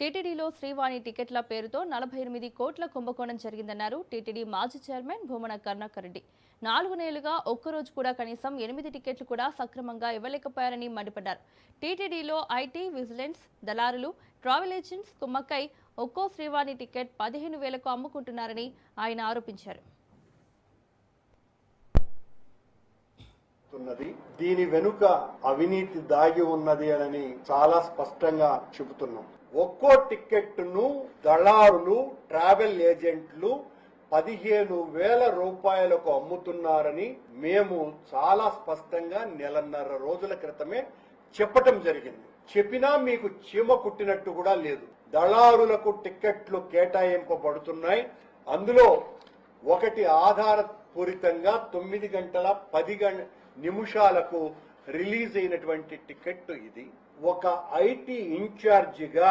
టీటీడీలో శ్రీవాణి టికెట్ల పేరుతో 48 కోట్ల కుంభకోణం జరిగిందన్నారు టీటీడీ మాజీ చైర్మన్ భూమన కరుణాకర్ రెడ్డి. 4 నెలలుగా ఒక్కరోజు కూడా కనీసం 8 టికెట్లు కూడా సక్రమంగా ఇవ్వలేకపోయారని మండిపడ్డారు. టీటీడీలో ఐటీ, విజిలెన్స్, దళారులు, ట్రావెల్ ఏజెంట్స్ కుమ్మక్కై ఒక్కో శ్రీవాణి టికెట్ 15,000కు అమ్ముకుంటున్నారని ఆయన ఆరోపించారు. దీని వెనుక అవినీతి దాగి ఉన్నది అని చాలా స్పష్టంగా చెబుతున్నాం. ఒక్కో టికెట్ ను దళారులు, ట్రావెల్ ఏజెంట్లు 15,000 రూపాయలకు అమ్ముతున్నారని మేము చాలా స్పష్టంగా నెలన్నర రోజుల క్రితమే చెప్పటం జరిగింది. చెప్పినా మీకు చీమ కుట్టినట్టు కూడా లేదు. దళారులకు టికెట్లు కేటాయింపబడుతున్నాయి. అందులో ఒకటి ఆధారపూరితంగా 9 గంటల 10 నిమిషాలకు రిలీజ్ అయినటువంటి టికెట్ ఇది. ఒక ఐటీ ఇన్ఛార్జిగా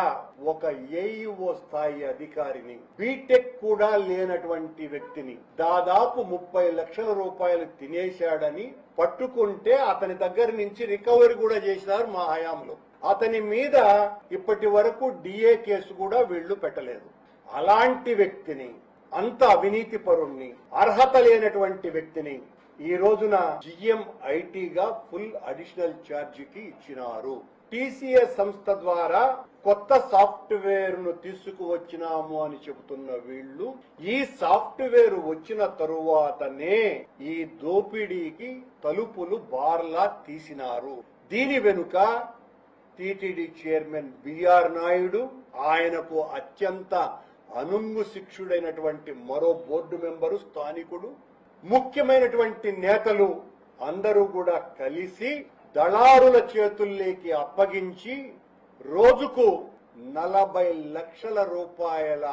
ఒక ఏఈఓ స్థాయి అధికారిని, బీటెక్ కూడా లేనటువంటి వ్యక్తిని దాదాపు 30 లక్షల రూపాయలు తినేశాడని పట్టుకుంటే అతని దగ్గర నుంచి రికవరీ కూడా చేసినారు మా హయాంలో. అతని మీద ఇప్పటి వరకు డిఏ కేసు కూడా వీళ్లు పెట్టలేదు. అలాంటి వ్యక్తిని, అంత అవినీతి పరుణ్ణి, అర్హత లేనటువంటి వ్యక్తిని ఈ రోజున జిఎం ఐటీగా ఫుల్ అడిషనల్ ఛార్జికి ఇచ్చినారు. టీసీఎస్ సంస్థ ద్వారా కొత్త సాఫ్ట్వేర్ ను తీసుకువచ్చినాము అని చెబుతున్న వీళ్లు ఈ సాఫ్ట్వేర్ వచ్చిన తరువాతనే ఈ దోపిడీకి తలుపులు బార్లా తీసినారు. దీని వెనుక టీటీడీ చైర్మన్ బిఆర్ నాయుడు, ఆయనకు అత్యంత అనుంగు శిక్షుడైనటువంటి మరో బోర్డు మెంబరు, స్థానికుడు, ముఖ్యమైనటువంటి నేతలు అందరూ కూడా కలిసి దళారుల చేతుల్లోకి అప్పగించి రోజుకు 40 లక్షల రూపాయల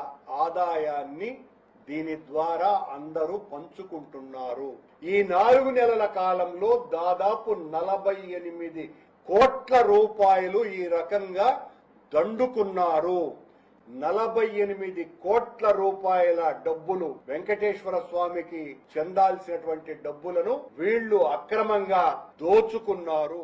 ఆదాయాన్ని దీని ద్వారా అందరూ పంచుకుంటున్నారు. ఈ 4 నెలల కాలంలో దాదాపు 48 కోట్ల రూపాయలు ఈ రకంగా దండుకున్నారు. 48 కోట్ల రూపాయల డబ్బులు, వెంకటేశ్వర స్వామికి చెందాల్సినటువంటి డబ్బులను వీళ్లు అక్రమంగా దోచుకున్నారు.